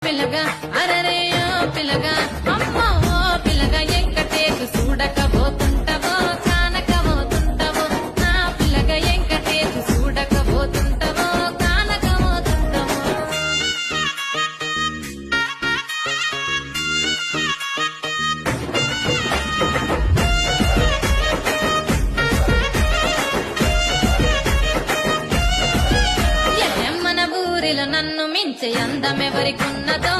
పిల్లగా అరరేయో పిల్లగా అమ్మో పిల్లగా ఎంకటేసు చూడకపోతుంటవో కానకపోతుంటవో నా పిల్లగా ఎంకటేసు చూడకపోతుంటవో కానకపోతుంటవో మన ఊరిలో నన్ను మించే అందమెవరికున్నదో